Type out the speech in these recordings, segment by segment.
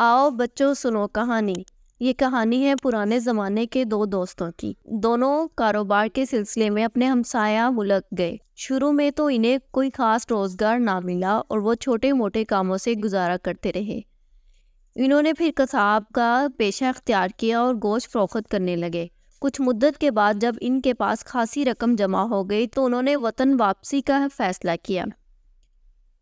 آؤ بچوں سنو کہانی۔ یہ کہانی ہے پرانے زمانے کے دو دوستوں کی۔ دونوں کاروبار کے سلسلے میں اپنے ہمسایہ ملک گئے۔ شروع میں تو انہیں کوئی خاص روزگار نہ ملا اور وہ چھوٹے موٹے کاموں سے گزارا کرتے رہے۔ انہوں نے پھر قصاب کا پیشہ اختیار کیا اور گوشت فروخت کرنے لگے۔ کچھ مدت کے بعد جب ان کے پاس خاصی رقم جمع ہو گئی تو انہوں نے وطن واپسی کا فیصلہ کیا۔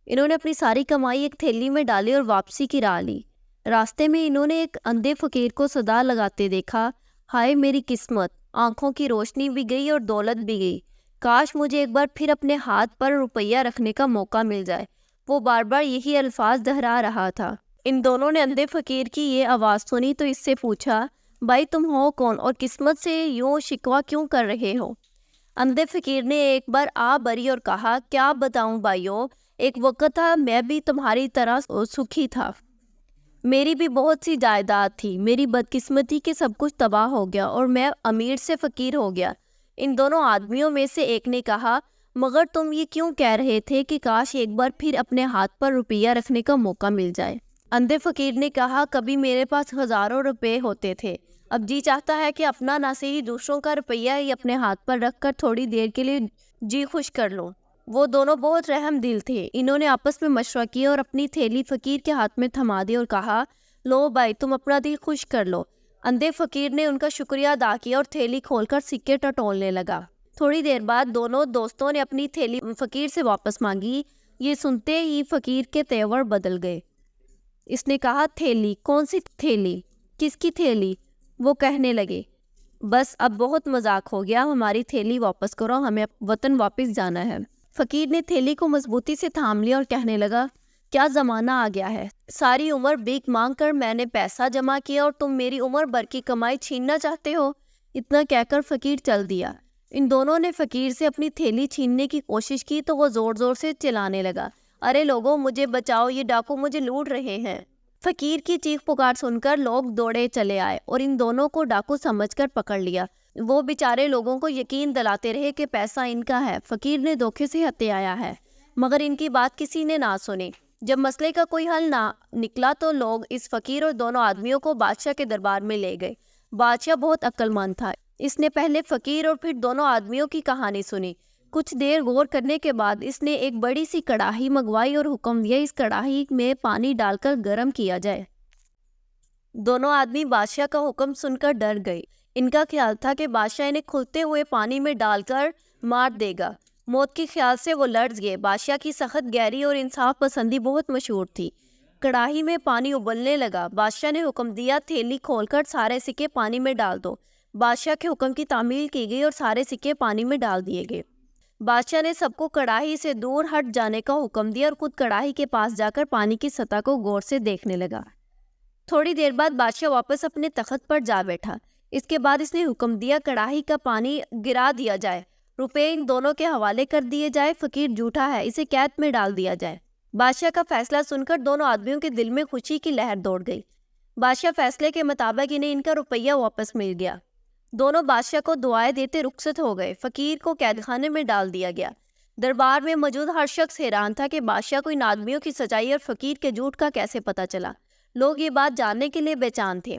انہوں نے اپنی ساری کمائی ایک تھیلی میں ڈالی اور واپسی کی راہ لی۔ راستے میں انہوں نے ایک اندھے فقیر کو صدا لگاتے دیکھا، ہائے میری قسمت، آنکھوں کی روشنی بھی گئی اور دولت بھی گئی، کاش مجھے ایک بار پھر اپنے ہاتھ پر روپیہ رکھنے کا موقع مل جائے۔ وہ بار بار یہی الفاظ دہرا رہا تھا۔ ان دونوں نے اندھے فقیر کی یہ آواز سنی تو اس سے پوچھا، بھائی تم ہو کون اور قسمت سے یوں شکوہ کیوں کر رہے ہو؟ اندھے فقیر نے ایک بار آ بھری اور کہا، کیا بتاؤں بھائیو، ایک وقت تھا میں بھی تمہاری طرح سکھی تھا، میری بھی بہت سی جائیداد تھی، میری بدقسمتی کے سب کچھ تباہ ہو گیا اور میں امیر سے فقیر ہو گیا۔ ان دونوں آدمیوں میں سے ایک نے کہا، مگر تم یہ کیوں کہہ رہے تھے کہ کاش ایک بار پھر اپنے ہاتھ پر روپیہ رکھنے کا موقع مل جائے؟ اندھے فقیر نے کہا، کبھی میرے پاس ہزاروں روپے ہوتے تھے، اب جی چاہتا ہے کہ اپنا نہ صحیح دوسروں کا روپیہ ہی اپنے ہاتھ پر رکھ کر تھوڑی دیر کے لیے جی خوش کر لوں۔ وہ دونوں بہت رحم دل تھے۔ انہوں نے آپس میں مشورہ کیا اور اپنی تھیلی فقیر کے ہاتھ میں تھما دی اور کہا، لو بھائی تم اپنا دل خوش کر لو۔ اندھے فقیر نے ان کا شکریہ ادا کیا اور تھیلی کھول کر سکے ٹٹولنے لگا۔ تھوڑی دیر بعد دونوں دوستوں نے اپنی تھیلی فقیر سے واپس مانگی۔ یہ سنتے ہی فقیر کے تیور بدل گئے۔ اس نے کہا، تھیلی؟ کون سی تھیلی؟ کس کی تھیلی؟ وہ کہنے لگے، بس اب بہت مذاق ہو گیا، ہماری تھیلی واپس کرو، ہمیں وطن واپس جانا ہے۔ فقیر نے تھیلی کو مضبوطی سے تھام لیا اور کہنے لگا، کیا زمانہ آ گیا ہے، ساری عمر بھیک مانگ کر میں نے پیسہ جمع کیا اور تم میری عمر بھر کی کمائی چھیننا چاہتے ہو؟ اتنا کہہ کر فقیر چل دیا۔ ان دونوں نے فقیر سے اپنی تھیلی چھیننے کی کوشش کی تو وہ زور زور سے چلانے لگا، ارے لوگوں مجھے بچاؤ، یہ ڈاکو مجھے لوٹ رہے ہیں۔ فقیر کی چیخ پکار سن کر لوگ دوڑے چلے آئے اور ان دونوں کو ڈاکو سمجھ کر پکڑ لیا۔ وہ بیچارے لوگوں کو یقین دلاتے رہے کہ پیسہ ان کا ہے، فقیر نے دھوکے سے ہتھے آیا ہے، مگر ان کی بات کسی نے نہ سنی۔ جب مسئلے کا کوئی حل نہ نکلا تو لوگ اس فقیر اور دونوں آدمیوں کو بادشاہ کے دربار میں لے گئے۔ بادشاہ بہت عقل مند تھا، اس نے پہلے فقیر اور پھر دونوں آدمیوں کی کہانی سنی۔ کچھ دیر غور کرنے کے بعد اس نے ایک بڑی سی کڑاہی منگوائی اور حکم دیا، اس کڑاہی میں پانی ڈال کر گرم کیا جائے۔ دونوں آدمی بادشاہ کا حکم سن کر ڈر گئے۔ ان کا خیال تھا کہ بادشاہ انہیں کھولتے ہوئے پانی میں ڈال کر مار دے گا۔ موت کے خیال سے وہ لرز گئے۔ بادشاہ کی سخت گہری اور انصاف پسندی بہت مشہور تھی۔ کڑاہی میں پانی ابلنے لگا۔ بادشاہ نے حکم دیا، تھیلی کھول کر سارے سکے پانی میں ڈال دو۔ بادشاہ کے حکم کی تعمیل کی گئی اور سارے سکے پانی میں ڈال دیے گئے۔ بادشاہ نے سب کو کڑاہی سے دور ہٹ جانے کا حکم دیا اور خود کڑاہی کے پاس جا کر پانی کی سطح کو غور سے دیکھنے لگا۔ تھوڑی دیر بعد بادشاہ واپس اپنے تخت پر جا بیٹھا۔ اس کے بعد اس نے حکم دیا، کڑاہی کا پانی گرا دیا جائے، روپے ان دونوں کے حوالے کر دیے جائے، فقیر جھوٹا ہے، اسے قید میں ڈال دیا جائے۔ بادشاہ کا فیصلہ سن کر دونوں آدمیوں کے دل میں خوشی کی لہر دوڑ گئی۔ بادشاہ فیصلے کے مطابق انہیں ان کا روپیہ واپس مل گیا۔ دونوں بادشاہ کو دعائیں دیتے رخصت ہو گئے۔ فقیر کو قید خانے میں ڈال دیا گیا۔ دربار میں موجود ہر شخص حیران تھا کہ بادشاہ کو ان آدمیوں کی سچائی اور فقیر کے جھوٹ کا کیسے پتہ چلا۔ لوگ یہ بات جاننے کے لیے بے چین تھے۔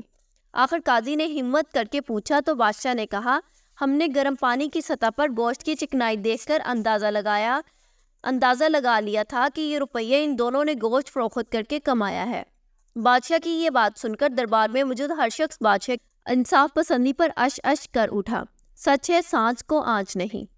آخر قاضی نے ہمت کر کے پوچھا تو بادشاہ نے کہا، ہم نے گرم پانی کی سطح پر گوشت کی چکنائی دیکھ کر اندازہ لگا لیا تھا کہ یہ روپیہ ان دونوں نے گوشت فروخت کر کے کمایا ہے۔ بادشاہ کی یہ بات سن کر دربار میں موجود ہر شخص بادشاہ انصاف پسندی پر اش اش کر اٹھا۔ سچ ہے، سانچ کو آنچ نہیں۔